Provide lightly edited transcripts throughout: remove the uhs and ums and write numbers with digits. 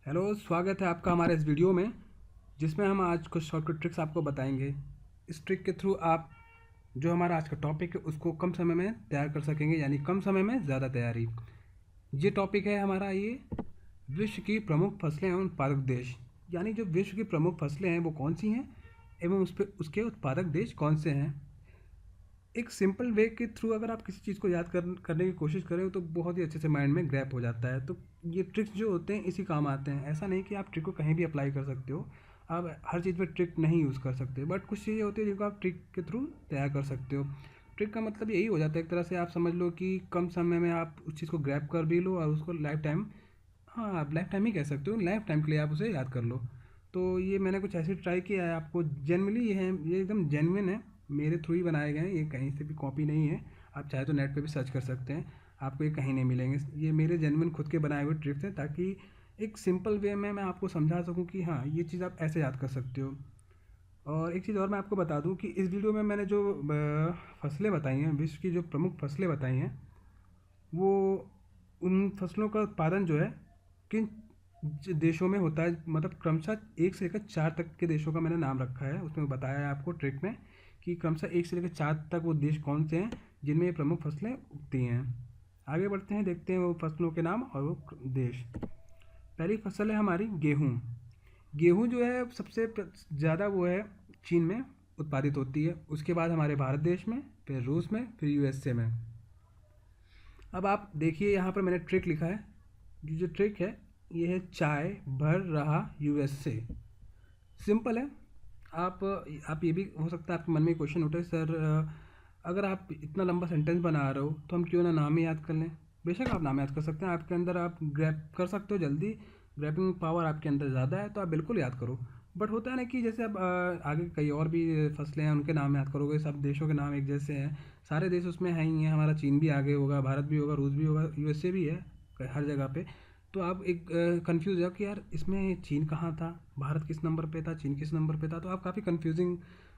Hello, स्वागत है आपका हमारे इस वीडियो में जिसमें हम आज कुछ शॉर्टकट ट्रिक्स आपको बताएंगे। इस ट्रिक के थ्रू आप जो हमारा आज का टॉपिक है उसको कम समय में तैयार कर सकेंगे, यानी कम समय में ज़्यादा तैयारी। ये टॉपिक है हमारा ये विश्व की प्रमुख फसलें एवं उत्पादक देश, यानी जो विश्व की प्रमुख फसलें हैं वो कौन सी हैं एवं उस पर उसके उत्पादक देश कौन से हैं। एक सिंपल वे के थ्रू अगर आप किसी चीज़ को याद करने की कोशिश करें तो बहुत ही अच्छे से माइंड में ग्रैप हो जाता है। तो ये ट्रिक्स जो होते हैं इसी काम आते हैं। ऐसा नहीं कि आप ट्रिक को कहीं भी अप्लाई कर सकते हो, आप हर चीज़ में ट्रिक नहीं यूज़ कर सकते, बट कुछ चीज़ें होती है जिनको आप ट्रिक के थ्रू तैयार कर सकते हो। ट्रिक का मतलब यही हो जाता है, एक तरह से आप समझ लो कि कम समय में आप उस चीज़ को ग्रैप कर भी लो और उसको लाइफ टाइम, हाँ आप लाइफ टाइम ही कह सकते हो, लाइफ टाइम के लिए आप उसे याद कर लो। तो ये मैंने कुछ ऐसे ट्राई किया है, आपको जेनरली ये एकदम जेन्युइन है, मेरे थ्रू ही बनाए गए हैं, ये कहीं से भी कॉपी नहीं है। आप चाहे तो नेट पे भी सर्च कर सकते हैं, आपको ये कहीं नहीं मिलेंगे। ये मेरे जेन्युइन खुद के बनाए हुए ट्रिक्स हैं, ताकि एक सिंपल वे में मैं आपको समझा सकूं कि हाँ ये चीज़ आप ऐसे याद कर सकते हो। और एक चीज़ और मैं आपको बता दूं कि इस वीडियो में मैंने जो फसलें बताई हैं, विश्व की जो प्रमुख फसलें बताई हैं, वो उन फसलों का उत्पादन जो है किन देशों में होता है, मतलब क्रमशः 1 से लेकर 4 तक के देशों का मैंने नाम रखा है। उसमें बताया है आपको ट्रिक में कि क्रमशः 1 से लेकर 4 तक वो देश कौन से हैं जिनमें ये प्रमुख फसलें उगती हैं। आगे बढ़ते हैं, देखते हैं वो फसलों के नाम और वो देश। पहली फसल है हमारी गेहूँ। गेहूँ जो है सबसे ज़्यादा वो है चीन में उत्पादित होती है, उसके बाद हमारे भारत देश में, फिर रूस में, फिर यूएसए में। अब आप देखिए यहाँ पर मैंने ट्रिक लिखा है, जो ट्रिक है ये है चाय भर रहा यूएसए। सिंपल है। आप ये भी हो सकता है आपके मन में क्वेश्चन उठे, सर अगर आप इतना लंबा सेंटेंस बना रहे हो तो हम क्यों ना नाम ही याद कर लें। बेशक आप नाम याद कर सकते हैं, आपके अंदर आप ग्रैप कर सकते हो जल्दी, ग्रैपिंग पावर आपके अंदर ज़्यादा है तो आप बिल्कुल याद करो। बट होता है ना कि जैसे अब आगे कई और भी फसलें हैं उनके नाम याद करोगे, सब देशों के नाम एक जैसे हैं, सारे देश उसमें हैं ही हैं, हमारा चीन भी आगे होगा, भारत भी होगा, रूस भी होगा, यूएसए भी है हर जगह पे। तो आप एक कंफ्यूज हो कि यार इसमें चीन कहाँ था, भारत किस नंबर पे था, चीन किस नंबर पे था, तो आप काफ़ी कंफ्यूजिंग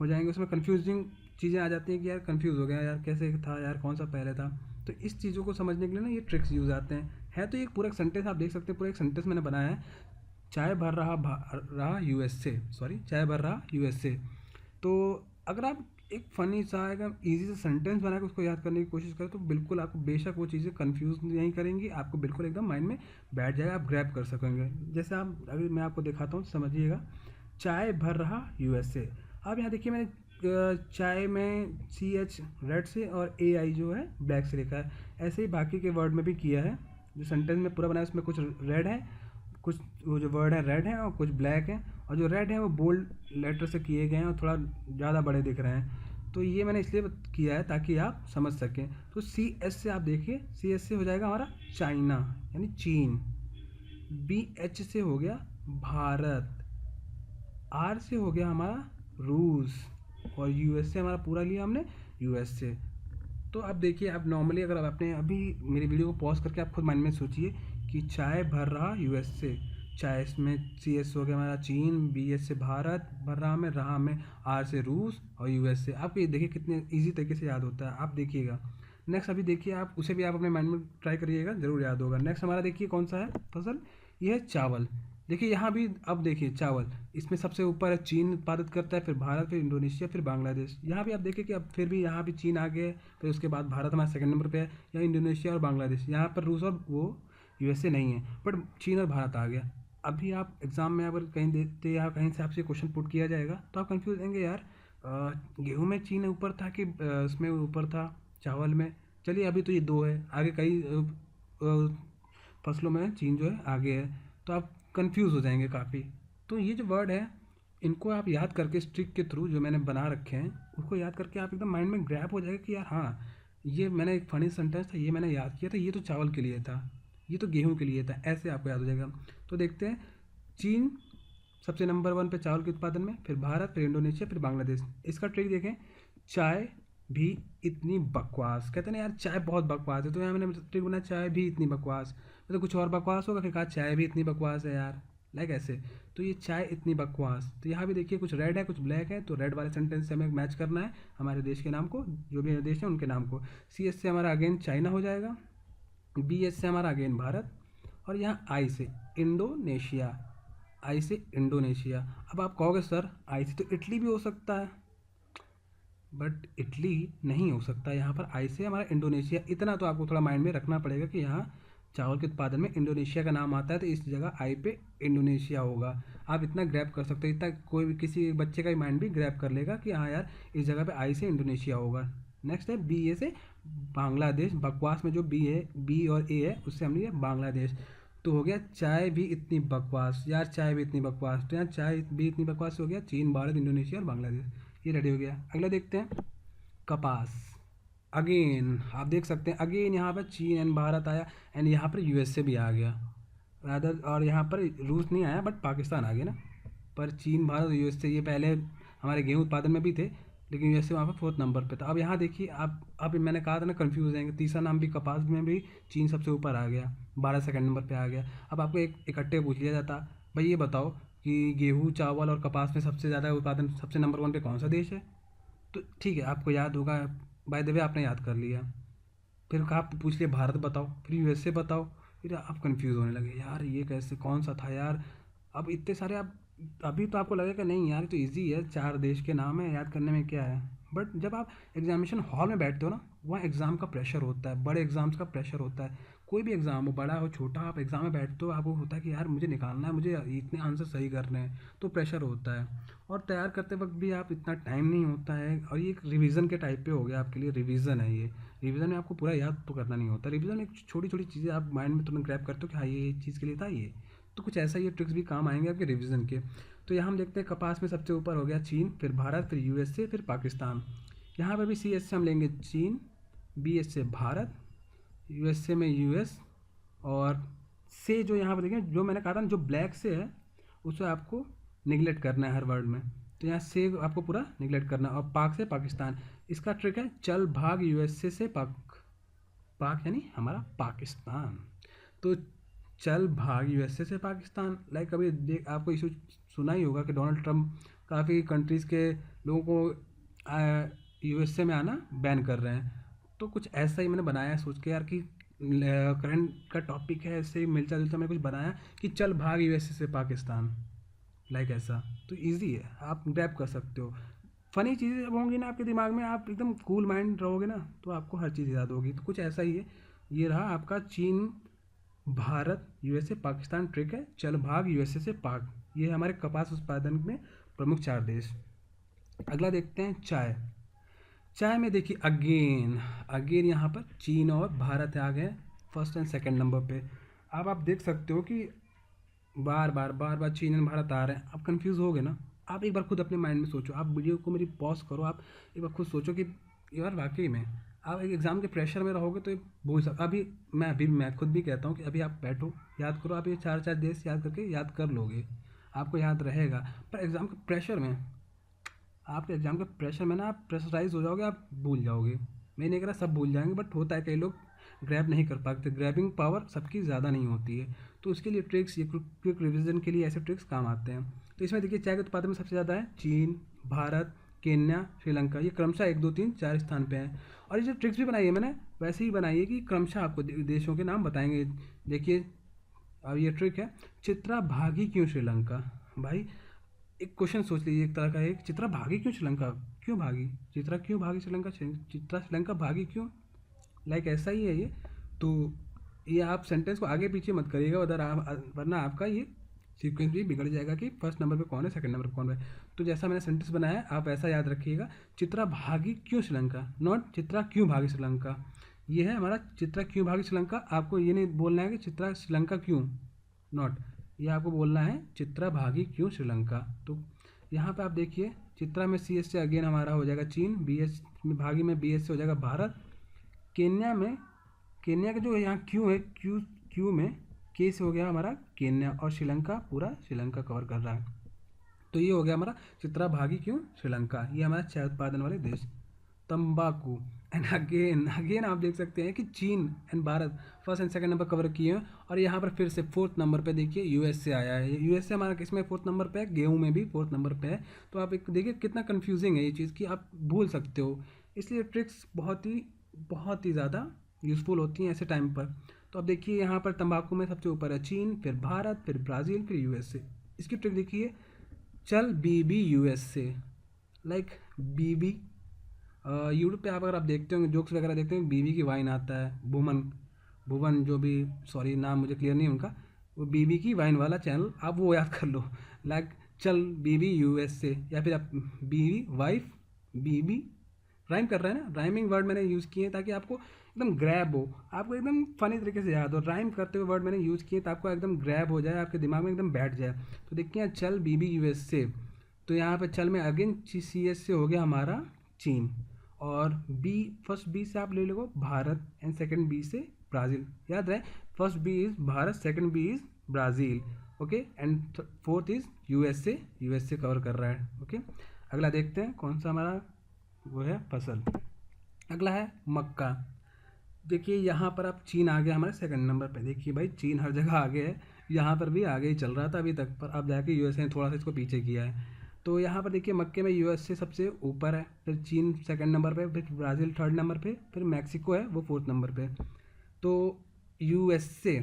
हो जाएंगे, उसमें कंफ्यूजिंग चीज़ें आ जाती हैं कि यार कंफ्यूज हो गया यार, कैसे था यार, कौन सा पहले था। तो इस चीज़ों को समझने के लिए ना ये ट्रिक्स यूज़ आते हैं। है तो एक पूरा एक सेंटेंस आप देख सकते हैं, पूरा एक सेंटेंस मैंने बनाया है, चाय भर रहा यूएसए, सॉरी चाय भर रहा यूएसए। तो अगर आप एक फ़नी सा एकदम ईज़ी सा सेंटेंस बना के उसको याद करने की कोशिश करें तो बिल्कुल आपको बेशक वो चीज़ें कंफ्यूज नहीं करेंगी, आपको बिल्कुल एकदम माइंड में बैठ जाएगा, आप ग्रैब कर सकेंगे। जैसे आप अभी मैं आपको दिखाता हूँ, समझिएगा। चाय भर रहा यूएसए। अब यहाँ देखिए मैंने चाय में CH रेड से और AI जो है ब्लैक से लिखा है। ऐसे ही बाकी के वर्ड में भी किया है, जो सेंटेंस में पूरा बनाया उसमें कुछ रेड है, कुछ वो जो वर्ड है रेड है और कुछ ब्लैक है, और जो रेड है वो बोल्ड लेटर से किए गए हैं और थोड़ा ज़्यादा बड़े दिख रहे हैं। तो ये मैंने इसलिए किया है ताकि आप समझ सकें। तो CS से आप देखिए, CS से हो जाएगा हमारा चाइना यानी चीन, BH से हो गया भारत, R से हो गया हमारा रूस, और US से हमारा पूरा लिया हमने USA। तो अब देखिए, आप नॉर्मली अगर आप अपने अभी मेरी वीडियो को पॉज करके आप खुद माइंड में सोचिए कि चाय भर रहा यूएसए, चाय इसमें CS हो गया हमारा चीन, BS से भारत, भर रहा में R से रूस और US से। आप ये देखिए कितने इजी तरीके से याद होता है, आप देखिएगा। नेक्स्ट अभी देखिए, आप उसे भी आप अपने माइंड में ट्राई करिएगा, ज़रूर याद होगा। नेक्स्ट हमारा देखिए कौन सा है फसल, ये है चावल। देखिए यहाँ भी अब देखिए चावल, इसमें सबसे ऊपर है चीन उत्पादित करता है, फिर भारत, फिर इंडोनेशिया, फिर बांग्लादेश। यहाँ भी आप देखिए कि अब फिर भी यहाँ भी चीन आ गया है, फिर उसके बाद भारत हमारा सेकंड नंबर पे है, या इंडोनेशिया और बांग्लादेश। यहाँ पर रूस और वो USA नहीं है, बट चीन और भारत आ गया। अभी आप एग्ज़ाम में अगर कहीं देते या कहीं से आपसे क्वेश्चन पुट किया जाएगा तो आप कंफ्यूज होंगे यार, गेहूँ में चीन ऊपर था कि उसमें ऊपर था चावल में। चलिए अभी तो ये दो है, आगे कई फसलों में चीन जो है आगे है, तो आप कंफ्यूज हो जाएंगे काफ़ी। तो ये जो वर्ड है इनको आप याद करके इस ट्रिक के थ्रू जो मैंने बना रखे हैं उसको याद करके आप एकदम माइंड में ग्रैप हो जाएगा कि यार हाँ ये मैंने एक फनी सेंटेंस था, ये मैंने याद किया था, ये तो चावल के लिए था, ये तो गेहूँ के लिए था, ऐसे आपको याद हो जाएगा। तो देखते हैं, चीन सबसे नंबर 1 पे चावल के उत्पादन में, फिर भारत, फिर इंडोनेशिया, फिर बांग्लादेश। इसका ट्रिक देखें, चाय भी इतनी बकवास, कहते हैं ना यार चाय बहुत बकवास है, तो यहाँ मैंने ट्रिक बनाया चाय भी इतनी बकवास, तो कुछ और बकवास होगा, फिर कहा चाय भी इतनी बकवास है यार, लाइक ऐसे। तो ये चाय इतनी बकवास, तो यहाँ भी देखिए कुछ रेड है कुछ ब्लैक है, तो रेड वाले सेंटेंस से हमें मैच करना है हमारे देश के नाम को, जो भी देश है उनके नाम को। CS से हमारा अगेन चाइना हो जाएगा, BS से हमारा अगेन भारत, और यहाँ I से इंडोनेशिया, आई से इंडोनेशिया। अब आप कहोगे सर आई से तो इटली भी हो सकता है, बट इटली नहीं हो सकता, यहाँ पर आई से हमारा इंडोनेशिया। इतना तो आपको थोड़ा माइंड में रखना पड़ेगा कि यहाँ चावल के उत्पादन में इंडोनेशिया का नाम आता है, तो इस जगह आई पे इंडोनेशिया होगा। आप इतना ग्रैब कर सकते हो, इतना कोई भी किसी बच्चे का माइंड भी ग्रैब कर लेगा कि हाँ यार इस जगह पे आई से इंडोनेशिया होगा। नेक्स्ट है बी ए से बांग्लादेश। बकवास में जो बी और ए है उससे हमने बांग्लादेश। तो हो गया चाय भी इतनी बकवास, यार चाय भी इतनी बकवास, तो यार चाय भी इतनी बकवास हो गया चीन, भारत, इंडोनेशिया और बांग्लादेश। ये रेडी हो गया। अगला देखते हैं कपास। अगेन आप देख सकते हैं, अगेन यहाँ पर चीन एंड भारत आया, एंड यहाँ पर यूएसए भी आ गया रादर, और यहाँ पर रूस नहीं आया बट पाकिस्तान आ गया ना। पर चीन, भारत और यूएसए ये पहले हमारे गेहूं उत्पादन में भी थे, लेकिन यूएसए वहाँ पर 4th नंबर पे था। अब यहाँ देखिए आप, अब मैंने कहा था ना कंफ्यूज हो जाएंगे। तीसरा नाम भी कपास में भी चीन सबसे ऊपर आ गया, भारत 2nd नंबर पे आ गया। अब आपको एक इकट्ठे पूछ लिया जाता, भाई ये बताओ कि गेहूँ, चावल और कपास में सबसे ज़्यादा उत्पादन सबसे नंबर 1 पे कौन सा देश है? तो ठीक है, आपको याद होगा, बाय द वे आपने याद कर लिया। फिर कहा पूछ लिया भारत बताओ, फिर यूएसए बताओ, फिर आप कंफ्यूज होने लगे, यार ये कैसे, कौन सा था यार। अब इतने सारे आप, अभी तो आपको लगेगा नहीं यार तो इजी है, 4 देश के नाम है, याद करने में क्या है। बट जब आप एग्जामिनेशन हॉल में बैठते हो ना, वहाँ एग्ज़ाम का प्रेशर होता है, बड़े एग्ज़ाम्स का प्रेशर होता है। कोई भी एग्ज़ाम हो, बड़ा हो छोटा, आप एग्ज़ाम में बैठते हो, आपको होता है कि यार मुझे निकालना है, मुझे इतने आंसर सही करने हैं, तो प्रेशर होता है। और तैयार करते वक्त भी आप इतना टाइम नहीं होता है, और ये एक रिवीजन के टाइप पे हो गया आपके लिए, रिवीजन है ये। रिवीजन में आपको पूरा याद तो करना नहीं होता, रिवीजन एक छोटी छोटी चीज़ें आप माइंड में तुरंत ग्रैब करते हो कि हाँ ये चीज़ के लिए था ये। तो कुछ ऐसा ये ट्रिक्स भी काम आएंगे आपके रिवीजन के। तो यहाँ हम देखते हैं कपास में सबसे ऊपर हो गया चीन, फिर भारत, फिर यूएसए, फिर पाकिस्तान। यहाँ पर भी सी एस से हम लेंगे चीन, बी एस से भारत, यूएसए में यूएस, और से जो यहाँ पर देखें, जो मैंने कहा था ना जो ब्लैक से है उसे आपको निगलेक्ट करना है हर वर्ड में, तो यहाँ से आपको पूरा निगलेक्ट करना है। और पाक से पाकिस्तान, इसका ट्रिक है चल भाग यूएसए से पाक, पाक यानी हमारा पाकिस्तान। तो चल भाग यूएसए से पाकिस्तान, लाइक अभी देख आपको इशू सुना ही होगा कि डोनाल्ड ट्रम्प काफ़ी कंट्रीज़ के लोगों को यूएसए में आना बैन कर रहे हैं। तो कुछ ऐसा ही मैंने बनाया सोच के यार कि करंट का टॉपिक है, ऐसे मिलता जुलता मैंने कुछ बनाया कि चल भाग यूएसए से पाकिस्तान, लाइक ऐसा। तो ईजी है, आप ग्रैब कर सकते हो। फ़नी चीज़ें जब होंगी ना आपके दिमाग में, आप एकदम कूल माइंड रहोगे ना, तो आपको हर चीज़ याद होगी। तो कुछ ऐसा ही है। ये रहा आपका चीन, भारत, यूएसए, पाकिस्तान ट्रिक है चल भाग यूएसए से पाक। ये हमारे कपास उत्पादन में प्रमुख 4 देश। अगला देखते हैं चाय। चाय में देखिए अगेन अगेन यहाँ पर चीन और भारत आ गए 1st एंड 2nd नंबर पे। अब आप देख सकते हो कि बार बार चीन एंड भारत आ रहे हैं। आप कंफ्यूज हो गए ना, आप एक बार खुद अपने माइंड में सोचो, आप वीडियो को मेरी पॉज करो, आप एक बार खुद सोचो कि यार वाकई में आप एक एग्ज़ाम के प्रेशर में रहोगे तो भूल सक। अभी मैं खुद भी कहता हूँ कि अभी आप बैठो, याद करो, आप ये 4 देश याद करके याद कर लोगे, आपको याद रहेगा। पर एग्ज़ाम के प्रेशर में, आपके एग्ज़ाम के प्रेशर में ना आप प्रेशराइज हो जाओगे, आप भूल जाओगे। मैं नहीं कह रहा सब भूल जाएंगे, बट होता है कई लोग ग्रैब नहीं कर पाते, ग्रैबिंग पावर सबकी ज़्यादा नहीं होती है। तो उसके लिए ट्रिक्स, ये क्विक रिवीजन के लिए ऐसे ट्रिक्स काम आते हैं। तो इसमें देखिए चाय के उत्पादन में सबसे ज़्यादा है चीन, भारत, केन्या, श्रीलंका, ये क्रमशः 1 2 3 4 स्थान पे हैं। और ये जो ट्रिक्स भी बनाई है मैंने वैसे ही बनाई है कि क्रमशः आपको देशों के नाम बताएंगे। देखिए अब ये ट्रिक है, चित्रा भागी क्यों श्रीलंका। भाई एक क्वेश्चन सोच लीजिए, एक तरह का, एक चित्रा भागी क्यों श्रीलंका, क्यों भागी चित्रा, क्यों भागी श्रीलंका, चित्रा श्रीलंका भागी क्यों, लाइक ऐसा ही है ये। तो ये आप सेंटेंस को आगे पीछे मत करिएगा, वरना आपका ये सीक्वेंस भी बिगड़ जाएगा कि 1st नंबर पे कौन है, 2nd नंबर पे कौन है। तो जैसा मैंने सेंटेंस बनाया आप ऐसा याद रखिएगा, चित्रा भागी क्यों श्रीलंका, नॉट चित्रा क्यों भागी श्रीलंका। ये है हमारा चित्रा क्यों भागी श्रीलंका। आपको ये नहीं बोलना है कि चित्रा श्रीलंका क्यों, नॉट, ये आपको बोलना है चित्रा भागी क्यों श्रीलंका। तो यहाँ पे आप देखिए चित्रा में सी एस से अगेन हमारा हो जाएगा चीन, बी एस में भागी में बी एस से हो जाएगा भारत, केन्या में, केन्या का जो यहाँ क्यू है, क्यू में के से हो गया हमारा केन्या, और श्रीलंका पूरा श्रीलंका कवर कर रहा है। तो ये हो गया हमारा चित्रा भागी क्यों श्रीलंका। ये हमारा चाय उत्पादन वाले देश। तंबाकू, एंड अगेन आप देख सकते हैं कि चीन and Bharat 1st and 2nd number cover किए हैं। और यहाँ पर फिर से 4th नंबर पे देखिए यूएसए आया है। यूएसए हमारा किसमें 4th नंबर पे है, गेहूं में भी 4th नंबर पे है। तो आप एक देखिए कितना कन्फ्यूजिंग है ये चीज़ कि आप भूल सकते हो। इसलिए ट्रिक्स बहुत ही ज़्यादा यूज़फुल होती हैं ऐसे टाइम पर। तो अब देखिए यहाँ पर तंबाकू में सबसे ऊपर है चीन, फिर भारत, फिर ब्राज़ील, फिर यूएसए। इसकी ट्रिक देखिए, चल बीबी यूएसए, लाइक बीबी। यूट्यूब पे आप अगर आप देखते होंगे, जोक्स वगैरह देखते होंगे, बीबी की वाइन आता है, भुवन भुवन जो भी, सॉरी नाम मुझे क्लियर नहीं है उनका, वो बीबी की वाइन वाला चैनल, आप वो याद कर लो, लाइक चल बीबी यूएसए, या फिर आप बीबी वाइफ बीबी, राइम कर रहे हैं ना, राइमिंग वर्ड मैंने यूज़ किए ताकि आपको एकदम ग्रैब हो, आपको एकदम फनी तरीके से याद हो। राइम करते हुए वर्ड मैंने यूज़ किए तो आपको एकदम ग्रैब हो जाए, आपके दिमाग में एकदम बैठ जाए। तो देखिए चल बीबी यूएसए, तो यहाँ पे चल में अगेन सी एस से हो गया हमारा चीन, और बी, फर्स्ट बी से आप ले लो भारत, एंड सेकंड बी से ब्राज़ील। याद रहे, first B is Bharat, second B is Brazil, okay, and fourth is USA, USA cover कर रहा है, ओके। अगला देखते हैं कौन सा हमारा वो है फसल। अगला है मक्का। देखिए यहाँ पर आप चीन आ गया हमारे सेकंड नंबर पे। देखिए भाई चीन हर जगह आगे है, यहाँ पर भी आगे ही चल रहा था अभी तक, पर अब जाके यूएसए ने थोड़ा सा इसको पीछे किया है। तो यहाँ पर देखिए मक्के में यूएसए सबसे ऊपर है, फिर चीन सेकंड नंबर पे, फिर ब्राज़ील थर्ड नंबर पे, फिर मैक्सिको है वो फोर्थ नंबर पे। तो यूएसए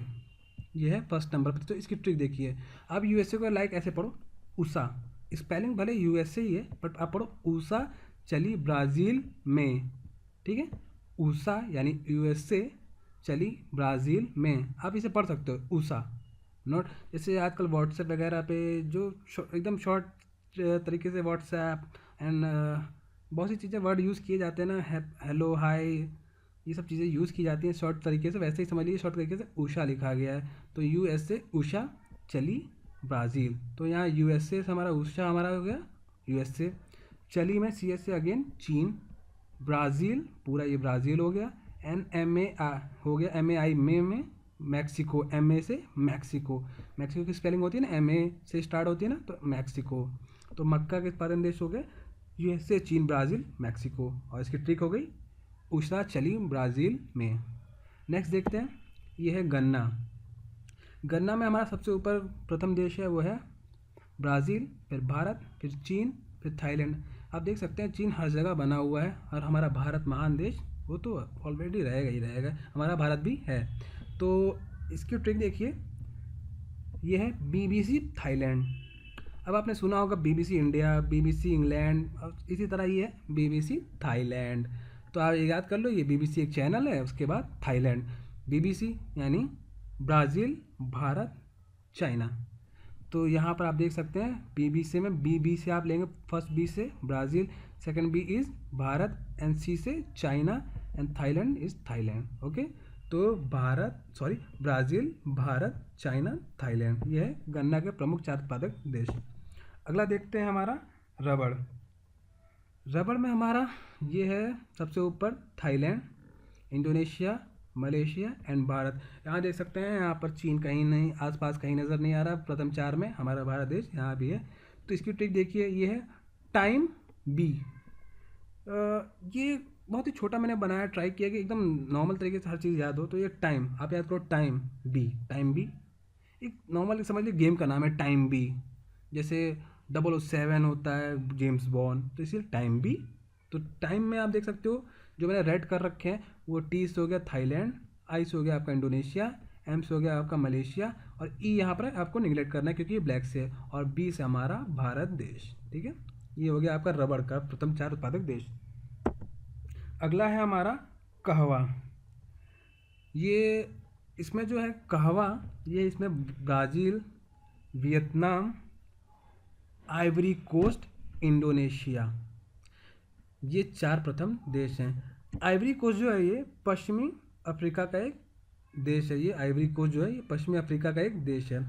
ये है फर्स्ट नंबर पे। तो इसकी ट्रिक देखिए, अब यूएसए को लाइक ऐसे पढ़ो, उषा, स्पेलिंग भले यूएसए ही है बट आप पढ़ो उषा चली ब्राज़ील में, ठीक है, उषा यानी यूएसए चली ब्राज़ील में, आप इसे पढ़ सकते हो उषा, नोट। जैसे आजकल व्हाट्सएप वगैरह पे जो एकदम शॉर्ट तरीके से व्हाट्सएप एंड बहुत सी चीज़ें वर्ड यूज़ किए जाते हैं ना, हेलो हाय, ये सब चीज़ें यूज़ की जाती हैं शॉर्ट तरीके से, वैसे ही समझ लीजिए शॉर्ट तरीके से उषा लिखा गया है। तो यूएसए उषा चली ब्राज़ील, तो यहाँ यूएसए से हमारा उषा हमारा हो गया यूएसए, चली में सी एस से अगेन चीन, ब्राज़ील पूरा ये ब्राज़ील हो गया, एन एम ए आ हो गया, एम ए आई में मैक्सिको, एम ए से मैक्सिको, मैक्सिको की स्पेलिंग होती है ना, एम ए से स्टार्ट होती है ना, तो मैक्सिको। तो मक्का के उत्पादन देश हो गए यूएसए, चीन, ब्राज़ील, मैक्सिको, और इसकी ट्रिक हो गई उषा चली ब्राज़ील में। नेक्स्ट देखते हैं, ये है गन्ना। गन्ना में हमारा सबसे ऊपर प्रथम देश है वो है ब्राज़ील, फिर भारत, फिर चीन, फिर थाईलैंड। आप देख सकते हैं चीन हर जगह बना हुआ है, और हमारा भारत महान देश वो तो ऑलरेडी रहेगा ही रहेगा, हमारा भारत भी है। तो इसकी ट्रिक देखिए, ये है बीबीसी थाईलैंड। अब आपने सुना होगा बीबीसी इंडिया, बीबीसी इंग्लैंड, और इसी तरह ये है बीबीसी थाईलैंड। तो आप याद कर लो, ये बीबीसी एक चैनल है, उसके बाद थाईलैंड, बीबीसी यानी ब्राज़ील, भारत, चाइना। तो यहाँ पर आप देख सकते हैं बीबीसी में बी से आप लेंगे, फर्स्ट बी से Brazil, second B is Bharat, and C से China, and Thailand is Thailand, okay. तो ब्राज़ील, भारत, चाइना, थाईलैंड, ये है गन्ना के प्रमुख 4 उत्पादक देश। अगला देखते हैं हमारा रबड़। रबड़ में हमारा ये है सबसे ऊपर Thailand, Indonesia, Malaysia and Bharat. यहाँ देख सकते हैं, यहाँ पर चीन कहीं नहीं, आसपास कहीं नज़र नहीं आ रहा, प्रथम 4 में हमारा भारत देश यहाँ भी है। तो इसकी ट्रिक देखिए, ये है टाइम बी। ये बहुत ही छोटा मैंने बनाया, ट्राई किया कि एकदम नॉर्मल तरीके से हर चीज़ याद हो। तो ये टाइम आप याद करो, टाइम बी एक नॉर्मल समझ लीजिए गेम का नाम है टाइम बी, जैसे 007 होता है जेम्स बॉन्ड, तो इसलिए टाइम बी। तो टाइम में आप देख सकते हो जो मैंने रेड कर रखे हैं, वो टी से हो गया थाईलैंड, आई से हो गया आपका इंडोनेशिया, एम से हो गया आपका मलेशिया, और ई यहाँ पर आपको निगलेक्ट करना है क्योंकि ये ब्लैक से है, और बी से हमारा भारत देश, ठीक है। ये हो गया आपका रबड़ का प्रथम 4 उत्पादक देश। अगला है हमारा कहवा। ये इसमें जो है कहवा, ये इसमें Brazil, Vietnam, Ivory Coast, Indonesia, ये 4 प्रथम देश हैं। आइवरी कोस्ट जो है ये पश्चिमी अफ्रीका का एक देश है, ये आइवरी कोस्ट जो है ये पश्चिमी अफ्रीका का एक देश है।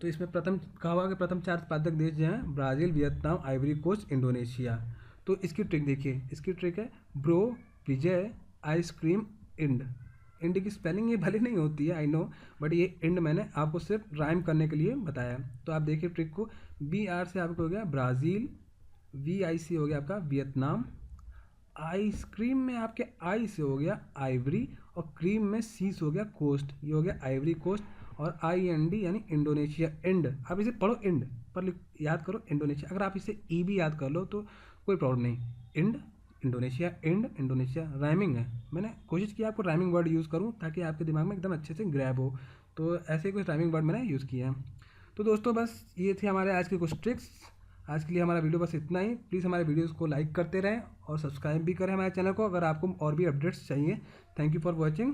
तो इसमें कहवा के प्रथम 4 उत्पादक देश जो हैं Brazil, Vietnam, Ivory Coast, Indonesia. तो इसकी ट्रिक देखिए, इसकी ट्रिक है ब्रो, विजय, आइसक्रीम, इंड की स्पेलिंग ये भले नहीं होती है आई नो, बट ये इंड मैंने आपको सिर्फ राइम करने के लिए बताया। तो आप देखिए ट्रिक को, BR से आपको हो गया ब्राज़ील, VIC हो गया आपका वियतनाम, आइसक्रीम में आपके आई से हो गया आइवरी, और क्रीम में सी से हो गया कोस्ट, ये हो गया आइवरी कोस्ट, और IND यानी इंडोनेशिया। इंड आप इसे पढ़ो, इंड पर याद करो इंडोनेशिया। अगर आप इसे भी याद कर लो तो कोई प्रॉब्लम नहीं, इंड इंडोनेशिया, इंडोनेशिया राइमिंग है। मैंने कोशिश की आपको राइमिंग वर्ड यूज़ करूँ ताकि आपके दिमाग में एकदम अच्छे से ग्रैब हो, तो ऐसे कुछ राइमिंग वर्ड मैंने यूज़ किया है। तो दोस्तों बस ये थे हमारे आज के कुछ ट्रिक्स। आज के लिए हमारा वीडियो बस इतना ही। प्लीज़ हमारे वीडियोज़ को लाइक करते रहें और सब्सक्राइब भी करें हमारे चैनल को अगर आपको और भी अपडेट्स चाहिए। Thank you for watching.